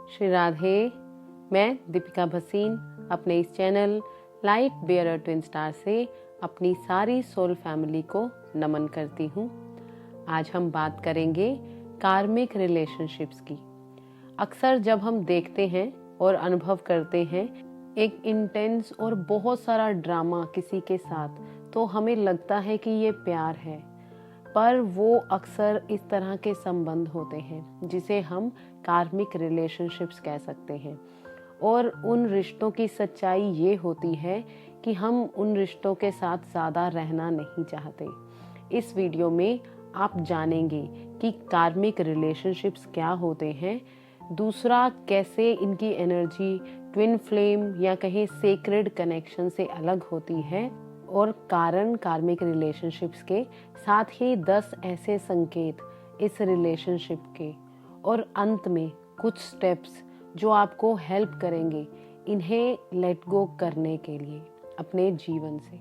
श्री राधे। मैं दीपिका भसीन अपने इस channel light bearer twin star से अपनी सारी सोल फैमिली को नमन करती हूँ। आज हम बात करेंगे कार्मिक रिलेशनशिप्स की। अक्सर जब हम देखते हैं और अनुभव करते हैं एक इंटेंस और बहुत सारा ड्रामा किसी के साथ, तो हमें लगता है कि ये प्यार है, पर वो अक्सर इस तरह के संबंध होते हैं जिसे हम कार्मिक रिलेशनशिप्स कह सकते हैं। और उन रिश्तों की सच्चाई ये होती है कि हम उन रिश्तों के साथ ज़्यादा रहना नहीं चाहते। इस वीडियो में आप जानेंगे कि कार्मिक रिलेशनशिप्स क्या होते हैं, दूसरा कैसे इनकी एनर्जी ट्विन फ्लेम या कहीं सेक्रेड कनेक्शन से अलग होती है, और कारण कार्मिक रिलेशनशिप्स के, साथ ही 10 ऐसे संकेत इस रिलेशनशिप के, और अंत में कुछ स्टेप्स जो आपको हेल्प करेंगे इन्हें लेट गो करने के लिए अपने जीवन से।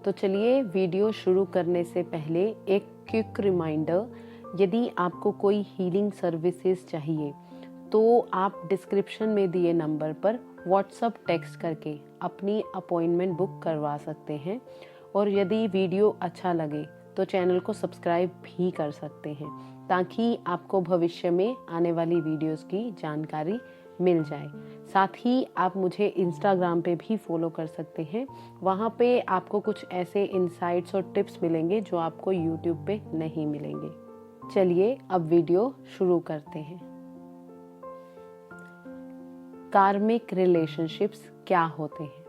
तो चलिए, वीडियो शुरू करने से पहले एक क्विक रिमाइंडर, यदि आपको कोई हीलिंग सर्विसेज चाहिए तो आप डिस्क्रिप्शन में दिए नंबर पर व्हाट्सएप टेक्स्ट करके अपनी अपॉइंटमेंट बुक करवा सकते हैं। और यदि वीडियो अच्छा लगे तो चैनल को सब्सक्राइब भी कर सकते हैं, ताकि आपको भविष्य में आने वाली वीडियोस की जानकारी मिल जाए। साथ ही आप मुझे इंस्टाग्राम पे भी फॉलो कर सकते हैं, वहाँ पे आपको कुछ ऐसे इंसाइट्स और टिप्स मिलेंगे जो आपको यूट्यूब पे नहीं मिलेंगे। चलिए अब वीडियो शुरू करते हैं। कार्मिक रिलेशनशिप्स क्या होते हैं?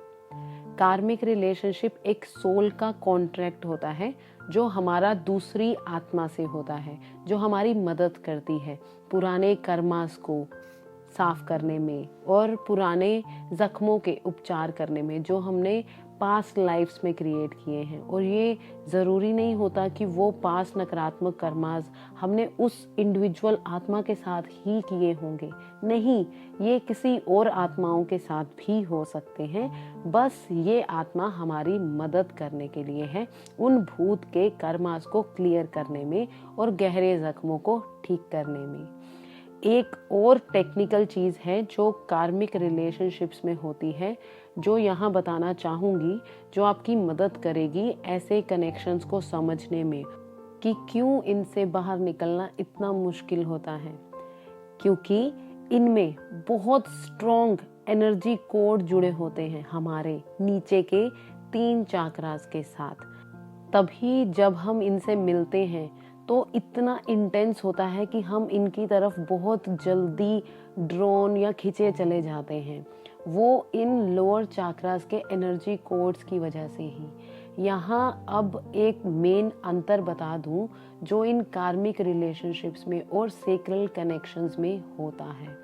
कार्मिक रिलेशनशिप एक सोल का कॉन्ट्रैक्ट होता है जो हमारा दूसरी आत्मा से होता है, जो हमारी मदद करती है पुराने कर्मास को साफ करने में और पुराने जख्मों के उपचार करने में जो हमने पास्ट लाइफ्स में क्रिएट किए हैं। और ये ज़रूरी नहीं होता कि वो पास्ट नकारात्मक कर्मास हमने उस इंडिविजुअल आत्मा के साथ ही किए होंगे, नहीं, ये किसी और आत्माओं के साथ भी हो सकते हैं। बस ये आत्मा हमारी मदद करने के लिए है, उन भूत के कर्मास को क्लियर करने में और गहरे जख्मों को ठीक करने में। एक और टेक्निकल चीज़ है जो कार्मिक रिलेशनशिप्स में होती है, जो यहाँ बताना चाहूँगी, जो आपकी मदद करेगी ऐसे कनेक्शंस को समझने में कि क्यों इनसे बाहर निकलना इतना मुश्किल होता है। क्योंकि इनमें बहुत स्ट्रॉन्ग एनर्जी कोड जुड़े होते हैं हमारे नीचे के 3 चाक्रास के साथ। तभी जब हम इनसे मिलते हैं तो इतना इंटेंस होता है कि हम इनकी तरफ बहुत जल्दी ड्रोन या खींचे चले जाते हैं। वो इन लोअर चाक्रास के एनर्जी कोड्स की वजह से ही। यहाँ अब एक मेन अंतर बता दूं जो इन कार्मिक रिलेशनशिप्स में और सेक्रल कनेक्शंस में होता है।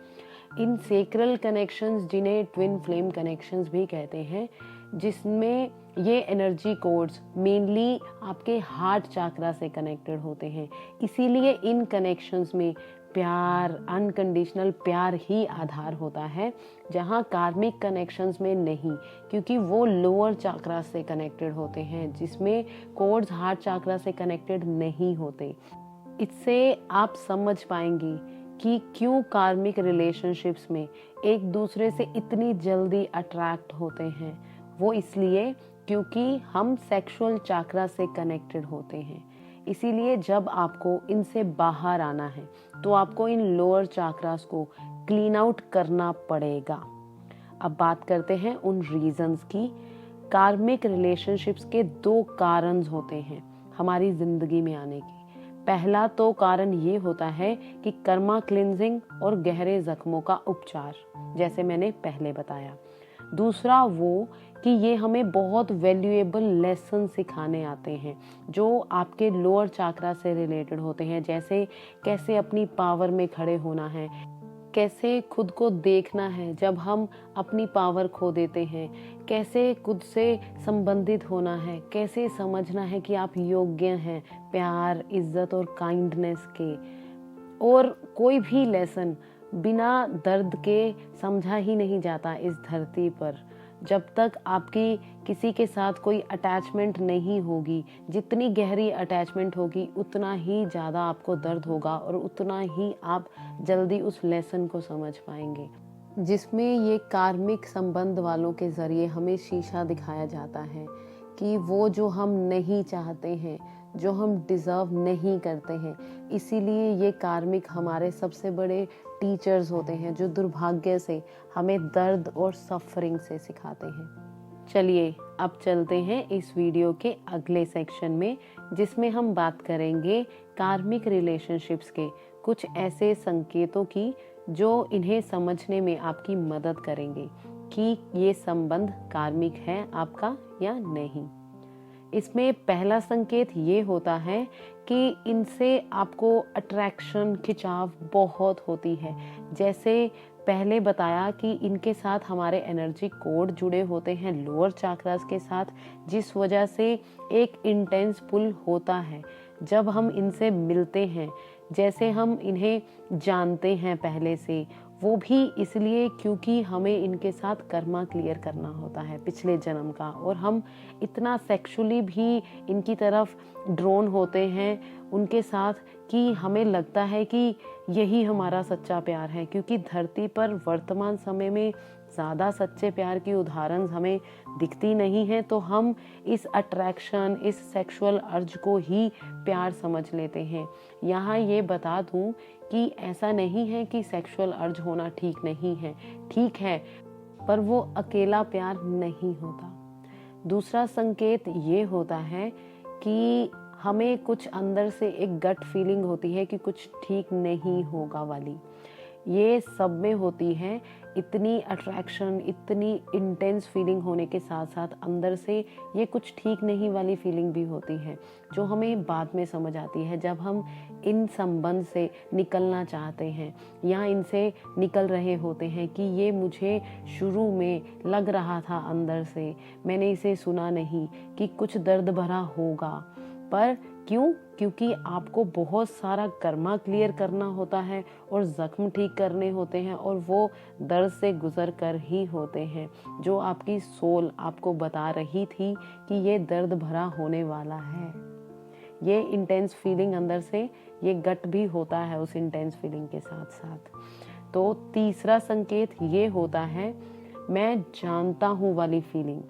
इन सेक्रल कनेक्शंस, जिन्हें ट्विन फ्लेम कनेक्शंस भी कहते हैं, जिसमें ये एनर्जी कोड्स मेनली आपके हार्ट चाक्रा से कनेक्टेड होते हैं। इसीलिए इन कनेक्शंस में प्यार, अनकंडीशनल प्यार ही आधार होता है, जहाँ कार्मिक कनेक्शंस में नहीं, क्योंकि वो लोअर चाक्रा से कनेक्टेड होते हैं, जिसमें कोड्स हार्ट चाक्रा से कनेक्टेड नहीं होते। इससे आप समझ पाएंगे कि क्यों कार्मिक रिलेशनशिप्स में एक दूसरे से इतनी जल्दी अट्रैक्ट होते हैं। वो इसलिए क्योंकि हम सेक्सुअल चाक्रा से कनेक्टेड होते हैं। इसीलिए जब आपको इनसे बाहर आना है तो आपको इन लोअर चाक्रास को क्लीन आउट करना पड़ेगा। अब बात करते हैं उन रीजंस की। कार्मिक रिलेशनशिप्स के 2 कारण होते हैं हमारी जिंदगी में आने के। पहला तो कारण ये होता है कि कर्मा क्लिनजिंग और गहरे जख्मों का उपचार, जैसे मैंने पहले बताया। दूसरा वो कि ये हमें बहुत वैल्यूएबल लेसन सिखाने आते हैं जो आपके लोअर चाक्रा से रिलेटेड होते हैं, जैसे कैसे अपनी पावर में खड़े होना है, कैसे खुद को देखना है जब हम अपनी पावर खो देते हैं, कैसे खुद से संबंधित होना है, कैसे समझना है कि आप योग्य हैं प्यार, इज्जत और काइंडनेस के। और कोई भी लेसन बिना दर्द के समझा ही नहीं जाता इस धरती पर। जब तक आपकी किसी के साथ कोई अटैचमेंट नहीं होगी, जितनी गहरी अटैचमेंट होगी उतना ही ज़्यादा आपको दर्द होगा और उतना ही आप जल्दी उस लेसन को समझ पाएंगे। जिसमें ये कार्मिक संबंध वालों के ज़रिए हमें शीशा दिखाया जाता है कि वो जो हम नहीं चाहते हैं, जो हम डिज़र्व नहीं करते हैं, इसीलिए ये कार्मिक हमारे सबसे बड़े टीचर्स होते हैं जो दुर्भाग्य से हमें दर्द और सफरिंग से सिखाते हैं। चलिए अब चलते हैं इस वीडियो के अगले सेक्शन में, जिसमें हम बात करेंगे कार्मिक रिलेशनशिप्स के कुछ ऐसे संकेतों की जो इन्हें समझने में आपकी मदद करेंगे कि ये संबंध कार्मिक है आपका या नहीं। इसमें पहला संकेत ये होता है कि इनसे आपको अट्रैक्शन, खिंचाव बहुत होती है। जैसे पहले बताया कि इनके साथ हमारे एनर्जी कोड जुड़े होते हैं लोअर चाक्रास के साथ, जिस वजह से एक इंटेंस पुल होता है जब हम इनसे मिलते हैं। जैसे हम इन्हें जानते हैं पहले से, वो भी इसलिए क्योंकि हमें इनके साथ कर्मा क्लियर करना होता है पिछले जन्म का, और हम इतना सेक्सुअली भी इनकी तरफ ड्रोन होते हैं उनके साथ कि हमें लगता है कि यही हमारा सच्चा प्यार है। क्योंकि धरती पर वर्तमान समय में ज़्यादा सच्चे प्यार की उदाहरण हमें दिखती नहीं है, तो हम इस अट्रैक्शन, इस सेक्सुअल अर्ज को ही प्यार समझ लेते हैं। यहाँ ये बता दूँ कि ऐसा नहीं है कि सेक्सुअल अर्ज होना ठीक नहीं है, ठीक है, पर वो अकेला प्यार नहीं होता। दूसरा संकेत ये होता है कि हमें कुछ अंदर से एक गट फीलिंग होती है कि कुछ ठीक नहीं होगा वाली। ये सब में होती है। इतनी अट्रैक्शन, इतनी इंटेंस फीलिंग होने के साथ साथ अंदर से ये कुछ ठीक नहीं वाली फीलिंग भी होती है, जो हमें बाद में समझ आती है जब हम इन संबंध से निकलना चाहते हैं या इनसे निकल रहे होते हैं कि ये मुझे शुरू में लग रहा था अंदर से, मैंने इसे सुना नहीं कि कुछ दर्द भरा होगा। पर क्यों? क्योंकि आपको बहुत सारा कर्मा क्लियर करना होता है और जख्म ठीक करने होते हैं, और वो दर्द से गुजर कर ही होते हैं जो आपकी सोल आपको बता रही थी कि ये दर्द भरा होने वाला है। ये इंटेंस फीलिंग अंदर से, ये गट भी होता है उस इंटेंस फीलिंग के साथ साथ। तो तीसरा संकेत ये होता है मैं जानता हूँ वाली फीलिंग।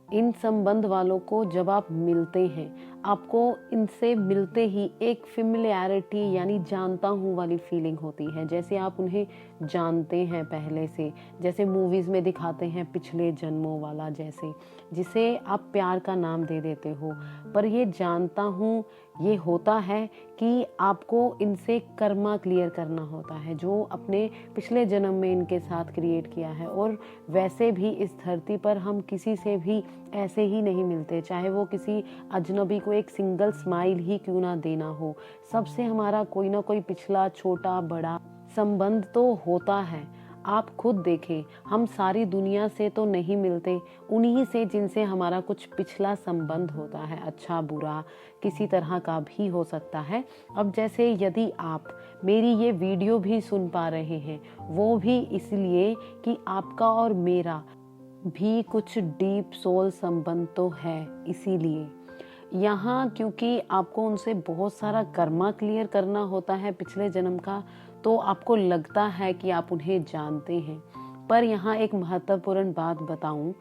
इन संबंध वालों को जब आप मिलते हैं, आपको इनसे मिलते ही एक फेमिलियरिटी यानी जानता हूँ वाली फीलिंग होती है। जैसे आप उन्हें जानते हैं पहले से, जैसे मूवीज में दिखाते हैं पिछले जन्मों वाला, जैसे जिसे आप प्यार का नाम दे देते हो। पर ये जानता हूँ ये होता है कि आपको इनसे कर्मा क्लियर करना होता है जो अपने पिछले जन्म में इनके साथ क्रिएट किया है। और वैसे भी इस धरती पर हम किसी से भी ऐसे ही नहीं मिलते, चाहे वो किसी अजनबी को एक सिंगल स्माइल ही क्यों ना देना हो। सबसे हमारा कोई ना कोई पिछला छोटा बड़ा संबंध तो होता है। आप खुद देखें, हम सारी दुनिया से तो नहीं मिलते, उन्हीं से जिनसे हमारा कुछ पिछला संबंध होता है, अच्छा बुरा किसी तरह का भी हो सकता है। अब जैसे यदि आप मेरी ये वीडियो भी सुन पा रहे हैं, वो भी इसलिए कि आपका और मेरा भी कुछ डीप सोल संबंध तो है। इसीलिए यहाँ क्योंकि आपको उनसे बहुत सारा कर्मा क्लियर करना होता है पिछले जन्म का, तो आपको लगता है कि आप उन्हें जानते हैं। पर यहाँ एक महत्वपूर्ण बात बताऊं,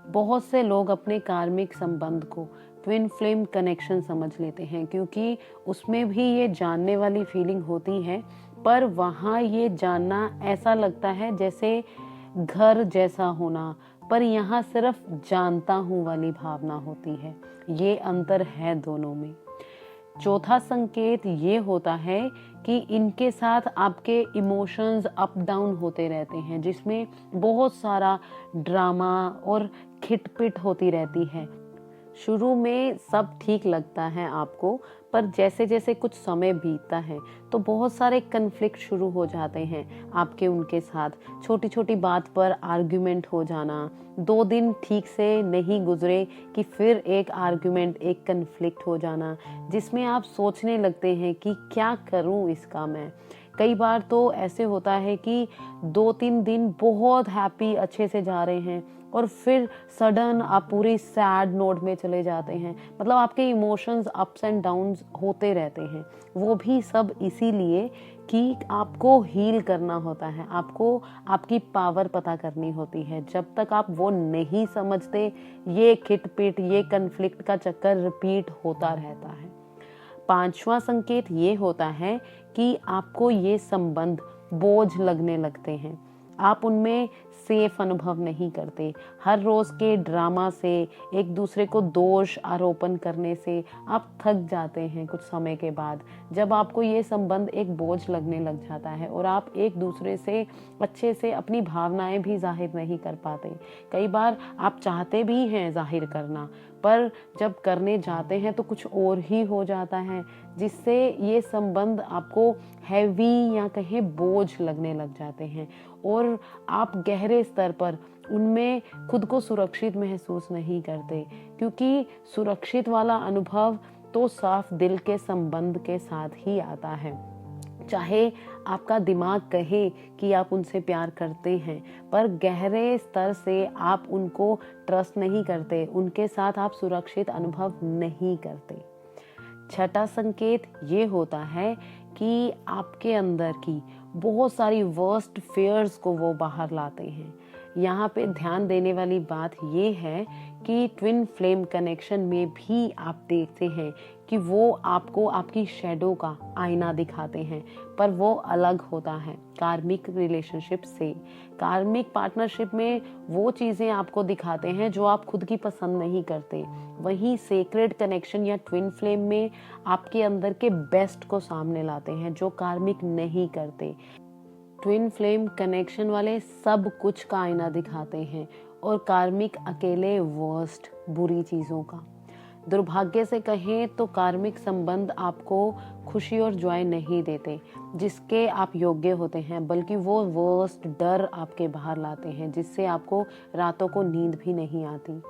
बहुत से लोग अपने कार्मिक संबंध को ट्विन फ्लेम कनेक्शन समझ लेते हैं, क्योंकि उसमें भी ये जानने वाली फीलिंग होती है, पर वहाँ ये जानना ऐसा लगता है जैसे घर जैसा होना, पर यहाँ सिर्फ जानता हूँ वाली भावना होती है। ये अंतर है दोनों में। चौथा संकेत ये होता है कि इनके साथ आपके इमोशंस अप डाउन होते रहते हैं, जिसमें बहुत सारा ड्रामा और खिटपिट होती रहती है। शुरू में सब ठीक लगता है आपको, पर जैसे जैसे कुछ समय बीतता है तो बहुत सारे कन्फ्लिक्ट शुरू हो जाते हैं आपके उनके साथ। छोटी छोटी बात पर आर्ग्यूमेंट हो जाना, 2 दिन ठीक से नहीं गुजरे कि फिर एक आर्ग्यूमेंट, एक कन्फ्लिक्ट हो जाना, जिसमें आप सोचने लगते हैं कि क्या करूं इसका मैं। कई बार तो ऐसे होता है कि 2-3 दिन बहुत हैप्पी अच्छे से जा रहे हैं, और फिर सडन आप पूरी सैड नोट में चले जाते हैं। मतलब आपके इमोशंस अप्स एंड डाउन्स होते रहते हैं। वो भी सब इसीलिए कि आपको हील करना होता है, आपको आपकी पावर पता करनी होती है। जब तक आप वो नहीं समझते, ये खिटपिट, ये कन्फ्लिक्ट का चक्कर रिपीट होता रहता है। पांचवा संकेत ये होता है कि आपको ये संबंध बोझ लगने लगते हैं। आप उनमें सेफ अनुभव नहीं करते। हर रोज के ड्रामा से, एक दूसरे को दोष आरोपण करने से आप थक जाते हैं कुछ समय के बाद। जब आपको ये संबंध एक बोझ लगने लग जाता है और आप एक दूसरे से अच्छे से अपनी भावनाएं भी जाहिर नहीं कर पाते। कई बार आप चाहते भी हैं जाहिर करना, पर जब करने जाते हैं तो कुछ और ही हो जाता है, जिससे ये संबंध आपको हैवी या कहीं बोझ लगने लग जाते हैं और आप गहरे स्तर पर उनमें खुद को सुरक्षित महसूस नहीं करते। क्योंकि सुरक्षित वाला अनुभव तो साफ दिल के संबंध के साथ ही आता है। चाहे आपका दिमाग कहे कि आप उनसे प्यार करते हैं, पर गहरे स्तर से आप उनको ट्रस्ट नहीं करते, उनके साथ आप सुरक्षित अनुभव नहीं करते। छठा संकेत ये होता है कि आपके अंदर की बहुत सारी वर्स्ट फेयर्स को वो बाहर लाते हैं। यहाँ पे ध्यान देने वाली बात ये है कि ट्विन फ्लेम कनेक्शन में भी आप देखते हैं कि वो आपको आपकी शैडो का आईना दिखाते हैं, पर वो अलग होता है कार्मिक रिलेशनशिप से। कार्मिक पार्टनरशिप में वो चीज़ें आपको दिखाते हैं जो आप खुद की पसंद नहीं करते। वहीं सेक्रेड कनेक्शन या ट्विन फ्लेम में आपके अंदर के बेस्ट को सामने लाते हैं, जो कार्मिक नहीं करते। ट्विन फ्लेम कनेक्शन वाले सब कुछ का आईना दिखाते हैं और कार्मिक अकेले वर्स्ट बुरी चीज़ों का। दुर्भाग्य से कहें तो कार्मिक संबंध आपको खुशी और जॉय नहीं देते जिसके आप योग्य होते हैं, बल्कि वो वर्स्ट डर आपके बाहर लाते हैं, जिससे आपको रातों को नींद भी नहीं आती।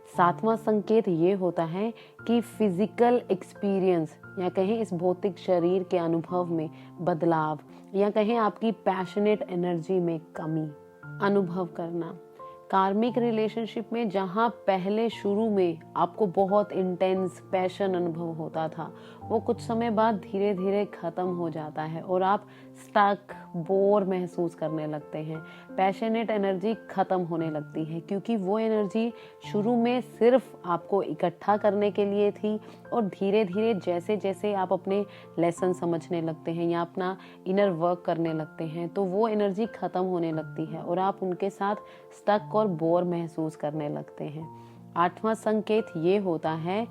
सातवां संकेत ये होता है कि फिजिकल एक्सपीरियंस या कहें इस भौतिक शरीर के अनुभव में बदलाव या कहें आपकी पैशनेट एनर्जी में कमी अनुभव करना। कार्मिक रिलेशनशिप में जहाँ पहले शुरू में आपको बहुत इंटेंस पैशन अनुभव होता था, वो कुछ समय बाद धीरे धीरे खत्म हो जाता है और आप स्टक बोर महसूस करने लगते हैं। पैशनेट एनर्जी खत्म होने लगती है, क्योंकि वो एनर्जी शुरू में सिर्फ आपको इकट्ठा करने के लिए थी और धीरे धीरे जैसे जैसे आप अपने लेसन समझने लगते हैं या अपना इनर वर्क करने लगते हैं, तो वो एनर्जी खत्म होने लगती है और आप उनके साथ स्टक और बोर महसूस करने लगते हैं। आठवां संकेत ये होता है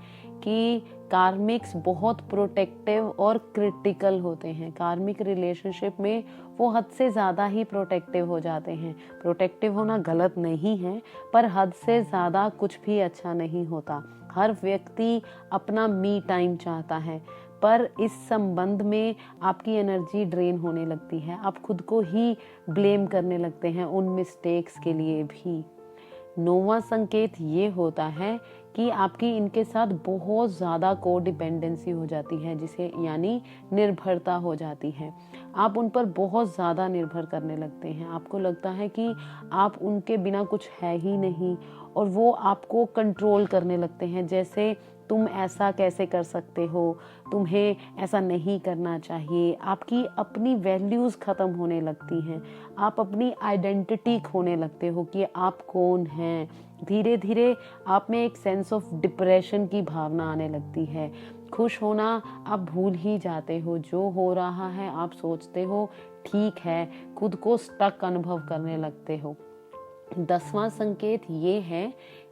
कि कार्मिक्स बहुत प्रोटेक्टिव और क्रिटिकल होते हैं। कार्मिक रिलेशनशिप में वो हद से ज़्यादा ही प्रोटेक्टिव हो जाते हैं। प्रोटेक्टिव होना गलत नहीं है, पर हद से ज़्यादा कुछ भी अच्छा नहीं होता। हर व्यक्ति अपना मी टाइम चाहता है, पर इस संबंध में आपकी एनर्जी ड्रेन होने लगती है। आप खुद को ही ब्लेम करने लगते हैं उन मिस्टेक्स के लिए भी। नौवां संकेत ये होता है कि आपकी इनके साथ बहुत ज़्यादा कोडिपेंडेंसी हो जाती है, जिसे यानी निर्भरता हो जाती है। आप उन पर बहुत ज़्यादा निर्भर करने लगते हैं। आपको लगता है कि आप उनके बिना कुछ है ही नहीं और वो आपको कंट्रोल करने लगते हैं, जैसे तुम ऐसा कैसे कर सकते हो, तुम्हें ऐसा नहीं करना चाहिए। आपकी अपनी वैल्यूज़ ख़त्म होने लगती हैं। आप अपनी आइडेंटिटी खोने लगते हो कि आप कौन हैं। धीरे धीरे आप में एक सेंस ऑफ डिप्रेशन की भावना आने लगती है। खुश होना आप भूल ही जाते हो। जो हो रहा है आप सोचते हो ठीक है, खुद को स्टक अनुभव करने लगते हो। 10वां संकेत ये है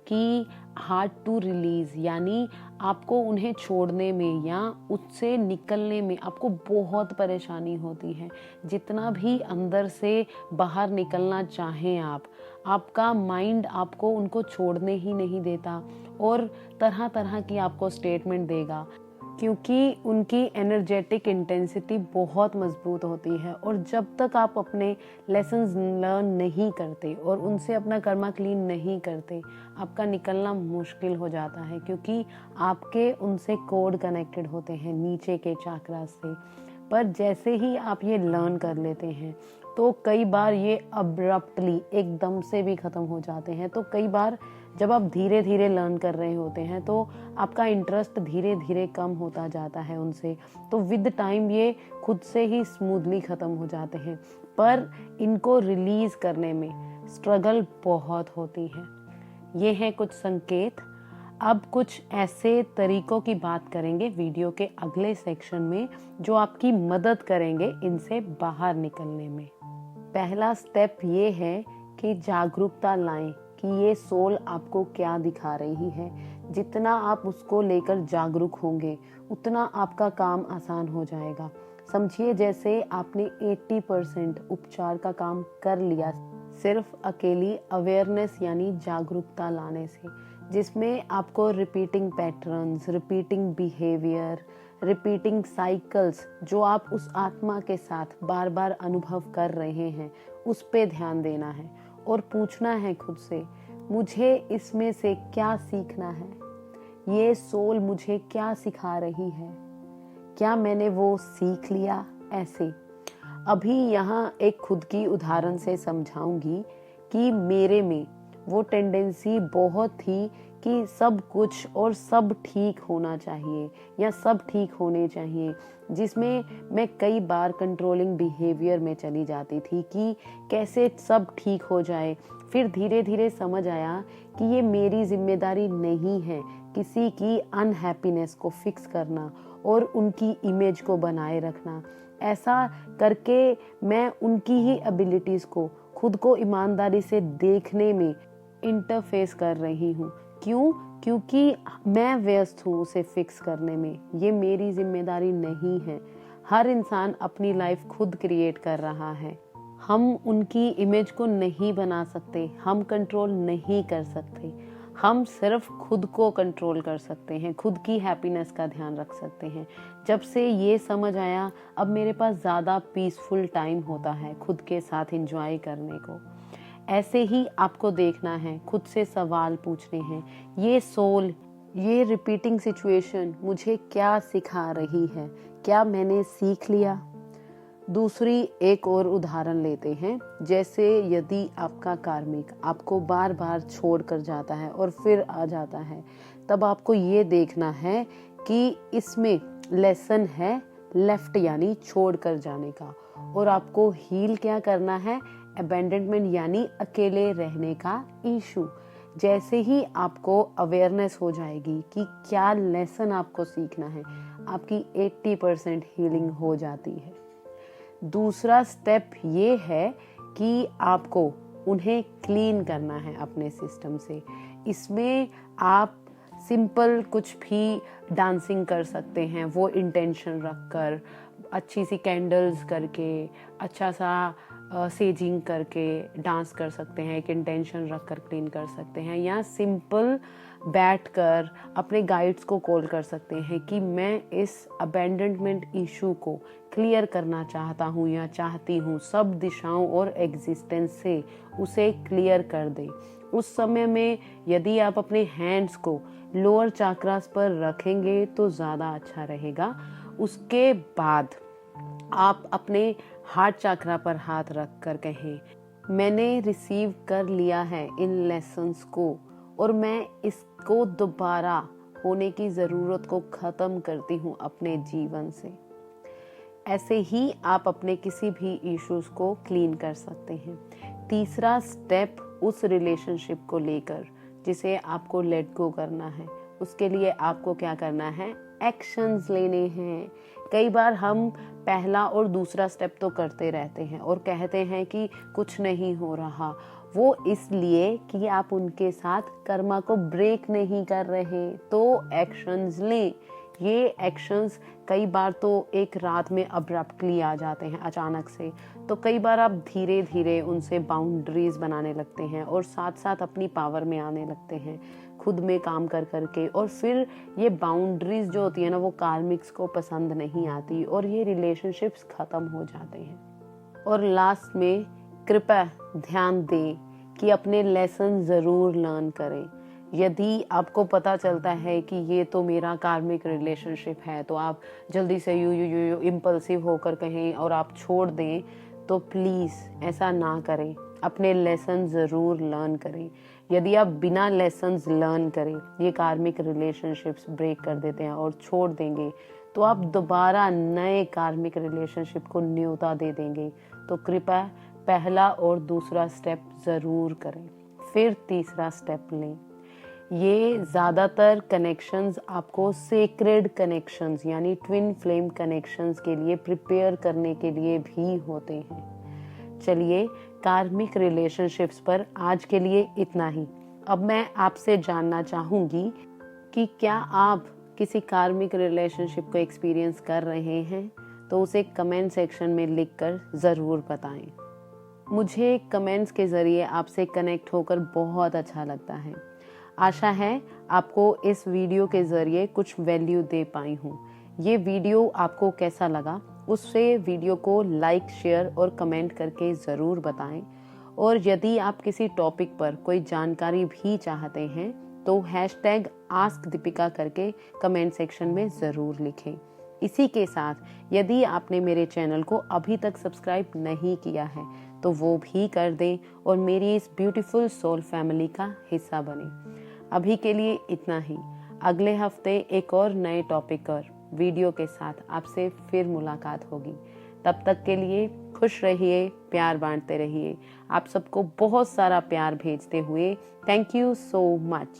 कि हार्ड टू रिलीज, यानी आपको उन्हें छोड़ने में या उससे निकलने में आपको बहुत परेशानी होती है। जितना भी अंदर से बाहर निकलना चाहें आप, आपका माइंड आपको उनको छोड़ने ही नहीं देता और तरह तरह की आपको स्टेटमेंट देगा, क्योंकि उनकी एनर्जेटिक इंटेंसिटी बहुत मजबूत होती है। और जब तक आप अपने लेसन्स लर्न नहीं करते और उनसे अपना कर्मा क्लीन नहीं करते, आपका निकलना मुश्किल हो जाता है, क्योंकि आपके उनसे कोड कनेक्टेड होते हैं नीचे के चाक्रा से। पर जैसे ही आप ये लर्न कर लेते हैं, तो कई बार ये अब्रप्टली एकदम से भी खत्म हो जाते हैं। तो कई बार जब आप धीरे धीरे लर्न कर रहे होते हैं तो आपका इंटरेस्ट धीरे धीरे कम होता जाता है उनसे, तो विद टाइम ये खुद से ही स्मूथली खत्म हो जाते हैं। पर इनको रिलीज करने में स्ट्रगल बहुत होती है। ये हैं कुछ संकेत। अब कुछ ऐसे तरीकों की बात करेंगे वीडियो के अगले सेक्शन में जो आपकी मदद करेंगे इनसे बाहर निकलने में। पहला स्टेप ये है कि जागरूकता लाएं कि ये सोल आपको क्या दिखा रही है। जितना आप उसको लेकर जागरूक होंगे उतना आपका काम आसान हो जाएगा। समझिए जैसे आपने 80% उपचार का काम कर लिया सिर्फ अकेली अवेयरनेस यानी जागरूकता लाने से, जिसमें आपको repeating patterns, repeating behaviour, repeating cycles जो आप उस आत्मा के साथ बार बार अनुभव कर रहे हैं उस पे ध्यान देना है और पूछना है खुद से, मुझे इसमें से क्या सीखना है, ये सोल मुझे क्या सिखा रही है, क्या मैंने वो सीख लिया। ऐसे अभी यहाँ एक खुद की उदाहरण से समझाऊंगी कि मेरे में वो टेंडेंसी बहुत थी कि सब कुछ और सब ठीक होना चाहिए या सब ठीक होने चाहिए, जिसमें मैं कई बार कंट्रोलिंग बिहेवियर में चली जाती थी कि कैसे सब ठीक हो जाए। फिर धीरे धीरे समझ आया कि ये मेरी जिम्मेदारी नहीं है किसी की अनहैप्पीनेस को फिक्स करना और उनकी इमेज को बनाए रखना। ऐसा करके मैं उनकी ही एबिलिटीज को खुद को ईमानदारी से देखने में इंटरफेस कर रही हूँ। क्यों? क्योंकि मैं व्यस्त हूँ उसे फिक्स करने में। ये मेरी जिम्मेदारी नहीं है। हर इंसान अपनी लाइफ खुद क्रिएट कर रहा है। हम उनकी इमेज को नहीं बना सकते, हम कंट्रोल नहीं कर सकते। हम सिर्फ खुद को कंट्रोल कर सकते हैं, खुद की हैप्पीनेस का ध्यान रख सकते हैं। जब से ये समझ आया अब मेरे पास ज़्यादा पीसफुल टाइम होता है खुद के साथ एंजॉय करने को। ऐसे ही आपको देखना है, खुद से सवाल पूछने हैं, ये सोल, ये रिपीटिंग सिचुएशन मुझे क्या सिखा रही है, क्या मैंने सीख लिया। दूसरी एक और उदाहरण लेते हैं। जैसे यदि आपका कार्मिक आपको बार बार छोड़ कर जाता है और फिर आ जाता है, तब आपको ये देखना है कि इसमें लेसन है लेफ्ट यानी छोड़ कर जाने का, और आपको हील क्या करना है, अबैंडनमेंट यानी अकेले रहने का इशू। जैसे ही आपको अवेयरनेस हो जाएगी कि क्या लेसन आपको सीखना है, आपकी 80% हीलिंग हो जाती है। दूसरा स्टेप ये है कि आपको उन्हें क्लीन करना है अपने सिस्टम से। इसमें आप सिंपल कुछ भी डांसिंग कर सकते हैं, वो इंटेंशन रखकर, अच्छी सी कैंडल्स करके, अच्छा सा सेजिंग करके डांस कर सकते हैं, एक इंटेंशन रखकर क्लीन कर सकते हैं, या सिंपल बैठकर अपने गाइड्स को कॉल कर सकते हैं कि मैं इस अबैंडनमेंट इशू को क्लियर करना चाहता हूँ या चाहती हूँ, सब दिशाओं और एग्जिस्टेंस से उसे क्लियर कर दे। उस समय में यदि आप अपने हैंड्स को लोअर चाक्रास पर रखेंगे तो ज़्यादा अच्छा रहेगा। उसके बाद आप अपने हार्ट चाक्रा पर हाथ रख कर कहें, मैंने रिसीव कर लिया है इन लेसन्स को और मैं इसको दोबारा होने की ज़रूरत को ख़त्म करती हूँ अपने जीवन से। ऐसे ही आप अपने किसी भी इश्यूज को क्लीन कर सकते हैं। तीसरा स्टेप उस रिलेशनशिप को लेकर जिसे आपको लेट गो करना है, उसके लिए आपको क्या करना है, एक्शंस लेने हैं। कई बार हम पहला और दूसरा स्टेप तो करते रहते हैं और कहते हैं कि कुछ नहीं हो रहा, वो इसलिए कि आप उनके साथ कर्मा को ब्रेक नहीं कर रहे। तो एक्शंस लें। ये एक्शंस कई बार तो एक रात में अब्रप्टली आ जाते हैं अचानक से, तो कई बार आप धीरे धीरे उनसे बाउंड्रीज बनाने लगते हैं और साथ साथ अपनी पावर में आने लगते हैं खुद में काम कर करके। और फिर ये बाउंड्रीज जो होती है ना, वो कार्मिक्स को पसंद नहीं आती और ये रिलेशनशिप्स खत्म हो जाते हैं। और लास्ट में कृपया ध्यान दें कि अपने लेसन ज़रूर लर्न करें। यदि आपको पता चलता है कि ये तो मेरा कार्मिक रिलेशनशिप है, तो आप जल्दी से यू इम्पल्सिव होकर कहें और आप छोड़ दें, तो प्लीज़ ऐसा ना करें, अपने लेसन ज़रूर लर्न करें। यदि आप बिना लेसन्स लर्न करें ये कार्मिक रिलेशनशिप्स ब्रेक कर देते हैं और छोड़ देंगे, तो आप दोबारा नए कार्मिक रिलेशनशिप को न्योता दे देंगे। तो कृपया पहला और दूसरा स्टेप ज़रूर करें, फिर तीसरा स्टेप लें। ये ज़्यादातर कनेक्शंस आपको सेक्रेड कनेक्शंस यानी ट्विन फ्लेम कनेक्शंस के लिए प्रिपेयर करने के लिए भी होते हैं। चलिए, कार्मिक रिलेशनशिप्स पर आज के लिए इतना ही। अब मैं आपसे जानना चाहूँगी कि क्या आप किसी कार्मिक रिलेशनशिप को एक्सपीरियंस कर रहे हैं, तो उसे कमेंट सेक्शन में लिखकर ज़रूर बताएं। मुझे कमेंट्स के ज़रिए आपसे कनेक्ट होकर बहुत अच्छा लगता है। आशा है आपको इस वीडियो के ज़रिए कुछ वैल्यू दे पाई हूँ। ये वीडियो आपको कैसा लगा, उससे वीडियो को लाइक, शेयर और कमेंट करके ज़रूर बताएं। और यदि आप किसी टॉपिक पर कोई जानकारी भी चाहते हैं तो #AskDeepika करके कमेंट सेक्शन में ज़रूर लिखें। इसी के साथ यदि आपने मेरे चैनल को अभी तक सब्सक्राइब नहीं किया है तो वो भी कर दें और मेरी इस ब्यूटीफुल सोल फैमिली का हिस्सा बने। अभी के लिए इतना ही। अगले हफ्ते एक और नए टॉपिक और वीडियो के साथ आपसे फिर मुलाकात होगी। तब तक के लिए खुश रहिए, प्यार बांटते रहिए। आप सबको बहुत सारा प्यार भेजते हुए थैंक यू सो मच।